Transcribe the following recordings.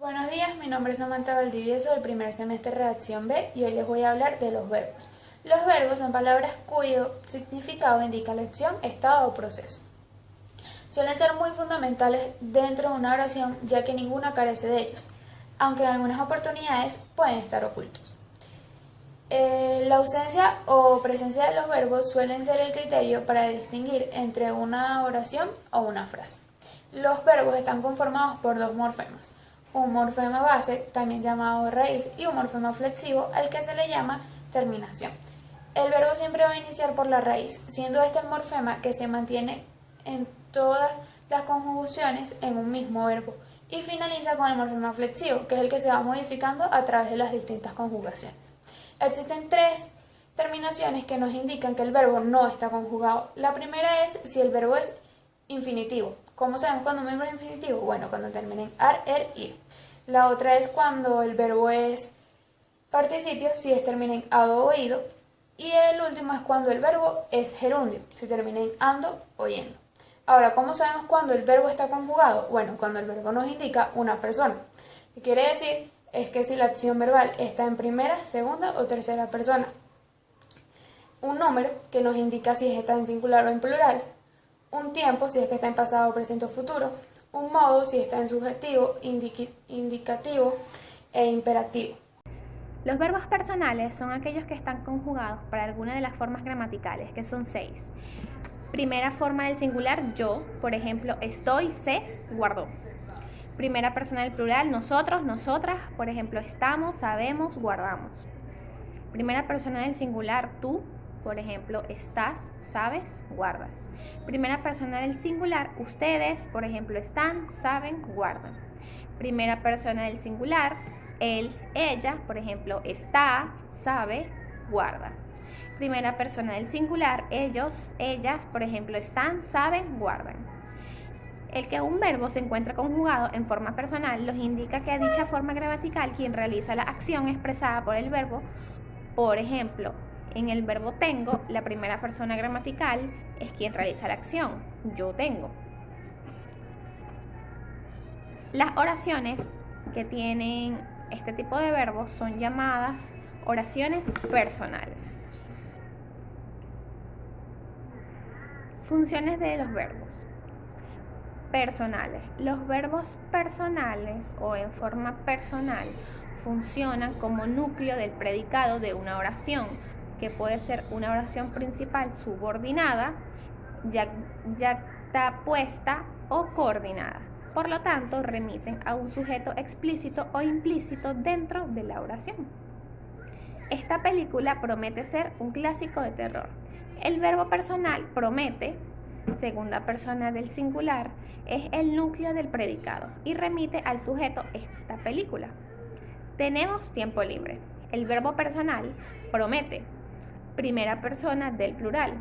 Buenos días, mi nombre es Samantha Valdivieso del primer semestre Redacción B y hoy les voy a hablar de los verbos. Los verbos son palabras cuyo significado indica la acción, estado o proceso. Suelen ser muy fundamentales dentro de una oración ya que ninguna carece de ellos, aunque en algunas oportunidades pueden estar ocultos. La ausencia o presencia de los verbos suelen ser el criterio para distinguir entre una oración o una frase. Los verbos están conformados por dos morfemas, un morfema base, también llamado raíz, y un morfema flexivo, al que se le llama terminación. El verbo siempre va a iniciar por la raíz, siendo este el morfema que se mantiene en todas las conjugaciones en un mismo verbo, y finaliza con el morfema flexivo, que es el que se va modificando a través de las distintas conjugaciones. Existen tres terminaciones que nos indican que el verbo no está conjugado. La primera es si el verbo es infinitivo. ¿Cómo sabemos cuando un verbo es infinitivo? Bueno, cuando termina en ar, er, ir. La otra es cuando el verbo es participio, si termina en ado o ido. Y el último es cuando el verbo es gerundio, si termina en ando o yendo. Ahora, ¿cómo sabemos cuando el verbo está conjugado? Bueno, cuando el verbo nos indica una persona. ¿Qué quiere decir? Es que si la acción verbal está en primera, segunda o tercera persona. Un número que nos indica si está en singular o en plural. Un tiempo si es que está en pasado, presente o futuro. Un modo si está en subjetivo, indicativo e imperativo. Los verbos personales son aquellos que están conjugados para alguna de las formas gramaticales, que son 6. Primera forma del singular, yo, por ejemplo, estoy, sé, guardó. Primera persona del plural, nosotros, nosotras, por ejemplo, estamos, sabemos, guardamos. Primera persona del singular, tú, por ejemplo, estás, sabes, guardas. Primera persona del singular, ustedes, por ejemplo, están, saben, guardan. Primera persona del singular, él, ella, por ejemplo, está, sabe, guarda. Primera persona del singular, ellos, ellas, por ejemplo, están, saben, guardan. El que un verbo se encuentra conjugado en forma personal los indica que a dicha forma gramatical quien realiza la acción expresada por el verbo. Por ejemplo, en el verbo tengo, la primera persona gramatical es quien realiza la acción, yo tengo. Las oraciones que tienen este tipo de verbos son llamadas oraciones personales. Funciones de los verbos personales. Los verbos personales o en forma personal funcionan como núcleo del predicado de una oración, que puede ser una oración principal subordinada, yuxtapuesta o coordinada. Por lo tanto, remiten a un sujeto explícito o implícito dentro de la oración. Esta película promete ser un clásico de terror. El verbo personal promete, segunda persona del singular, es el núcleo del predicado y remite al sujeto esta película. Tenemos tiempo libre. El verbo personal promete, primera persona del plural,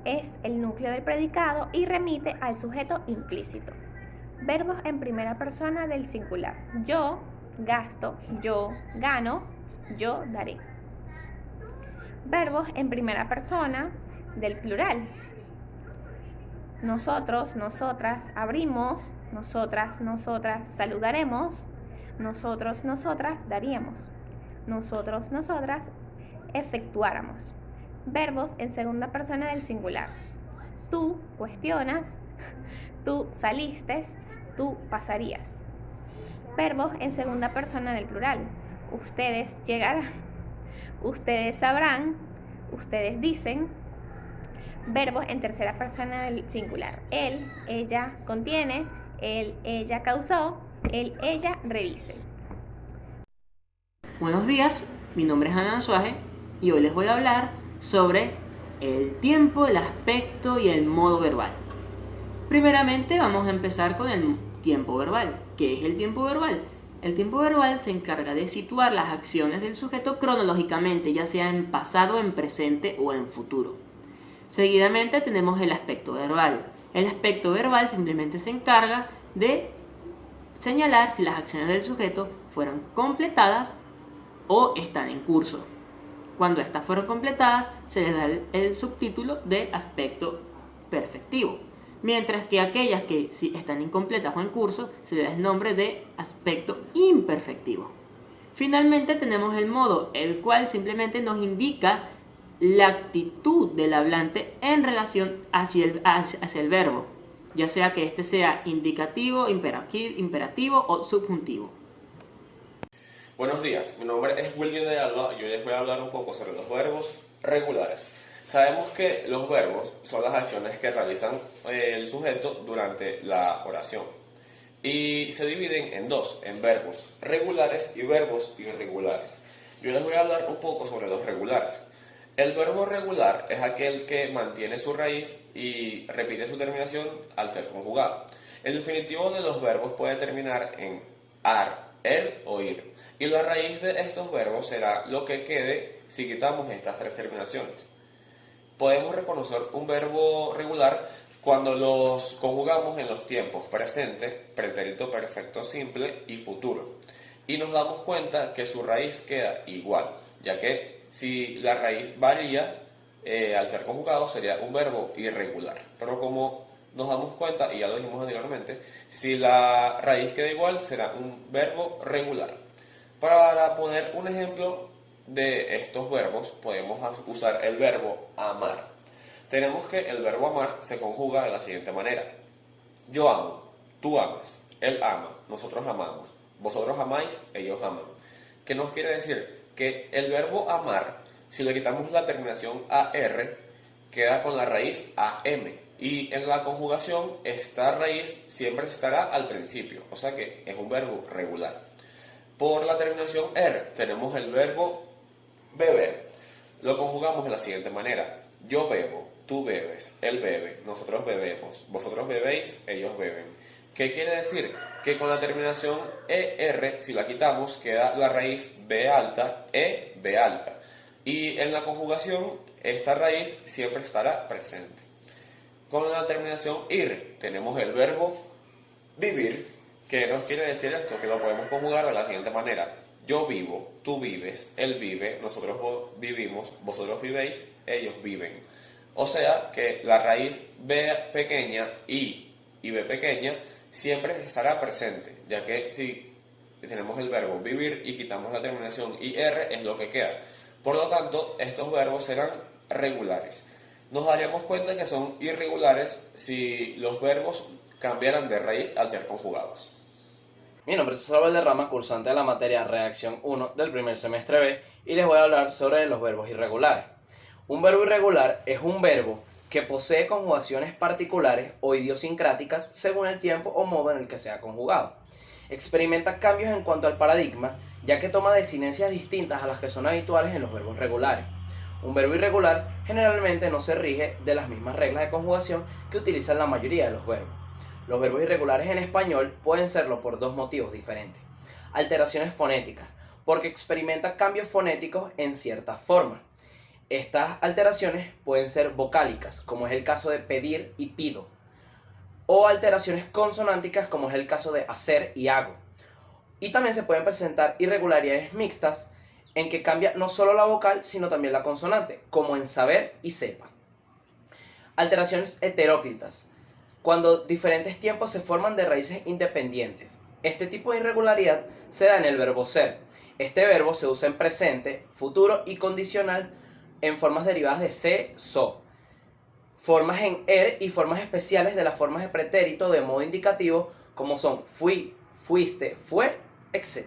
es el núcleo del predicado y remite al sujeto implícito. Verbos en primera persona del singular. Yo gasto, yo gano, yo daré. Verbos en primera persona del plural. Nosotros, nosotras abrimos, nosotras, nosotras saludaremos, nosotros, nosotras daríamos, nosotros, nosotras efectuáramos. Verbos en segunda persona del singular. Tú cuestionas, tú saliste, tú pasarías. Verbos en segunda persona del plural. Ustedes llegarán, ustedes sabrán, ustedes dicen. Verbos en tercera persona del singular. Él, ella contiene, él, ella causó, él, ella revise. Buenos días, mi nombre es Ana Anzuaje y hoy les voy a hablar sobre el tiempo, el aspecto y el modo verbal. Primeramente vamos a empezar con el tiempo verbal. ¿Qué es el tiempo verbal? El tiempo verbal se encarga de situar las acciones del sujeto cronológicamente, ya sea en pasado, en presente o en futuro. Seguidamente tenemos el aspecto verbal. El aspecto verbal simplemente se encarga de señalar si las acciones del sujeto fueron completadas o están en curso. Cuando estas fueron completadas, se les da el subtítulo de aspecto perfectivo. mientras que aquellas que si están incompletas o en curso se le da el nombre de aspecto imperfectivo. Finalmente tenemos el modo, el cual simplemente nos indica la actitud del hablante en relación hacia el verbo, ya sea que este sea indicativo, imperativo o subjuntivo. Buenos días, mi nombre es William de Alba y hoy les voy a hablar un poco sobre los verbos regulares. Sabemos que los verbos son las acciones que realizan el sujeto durante la oración y se dividen en dos, en verbos regulares y verbos irregulares. Yo les voy a hablar un poco sobre los regulares. El verbo regular es aquel que mantiene su raíz y repite su terminación al ser conjugado. El definitivo de los verbos puede terminar en ar, er o ir, y la raíz de estos verbos será lo que quede si quitamos estas tres terminaciones. Podemos reconocer un verbo regular cuando los conjugamos en los tiempos presente, pretérito perfecto simple y futuro, y nos damos cuenta que su raíz queda igual, ya que si la raíz varía al ser conjugado sería un verbo irregular. Pero como nos damos cuenta, y ya lo dijimos anteriormente, si la raíz queda igual será un verbo regular. Para poner un ejemplo de estos verbos podemos usar el verbo amar. Tenemos que el verbo amar se conjuga de la siguiente manera: yo amo, tú amas, él ama, nosotros amamos, vosotros amáis, ellos aman. ¿Qué nos quiere decir? Que el verbo amar, si le quitamos la terminación AR, queda con la raíz AM, y en la conjugación esta raíz siempre estará al principio, o sea que es un verbo regular. Por la terminación er tenemos el verbo beber. Lo conjugamos de la siguiente manera: yo bebo, tú bebes, él bebe, nosotros bebemos, vosotros bebéis, ellos beben. ¿Qué quiere decir? Que con la terminación ER, si la quitamos, queda la raíz B alta, E, B alta. Y en la conjugación, esta raíz siempre estará presente. Con la terminación IR, tenemos el verbo vivir. ¿Qué nos quiere decir esto? Que lo podemos conjugar de la siguiente manera: yo vivo, tú vives, él vive, nosotros vivimos, vosotros vivéis, ellos viven. O sea que la raíz B pequeña y B pequeña siempre estará presente, ya que si tenemos el verbo vivir y quitamos la terminación IR es lo que queda. Por lo tanto, estos verbos serán regulares. Nos daríamos cuenta que son irregulares si los verbos cambiaran de raíz al ser conjugados. Mi nombre es César Valderrama, cursante de la materia Redacción 1 del primer semestre B, y les voy a hablar sobre los verbos irregulares. Un verbo irregular es un verbo que posee conjugaciones particulares o idiosincráticas según el tiempo o modo en el que sea conjugado. Experimenta cambios en cuanto al paradigma, ya que toma desinencias distintas a las que son habituales en los verbos regulares. Un verbo irregular generalmente no se rige de las mismas reglas de conjugación que utilizan la mayoría de los verbos. Los verbos irregulares en español pueden serlo por dos motivos diferentes. Alteraciones fonéticas, porque experimenta cambios fonéticos en ciertas formas. Estas alteraciones pueden ser vocálicas, como es el caso de pedir y pido, o alteraciones consonánticas, como es el caso de hacer y hago. Y también se pueden presentar irregularidades mixtas, en que cambia no solo la vocal, sino también la consonante, como en saber y sepa. Alteraciones heteróclitas, cuando diferentes tiempos se forman de raíces independientes. Este tipo de irregularidad se da en el verbo ser. Este verbo se usa en presente, futuro y condicional en formas derivadas de se, so. Formas en er y formas especiales de las formas de pretérito de modo indicativo, como son fui, fuiste, fue, etc.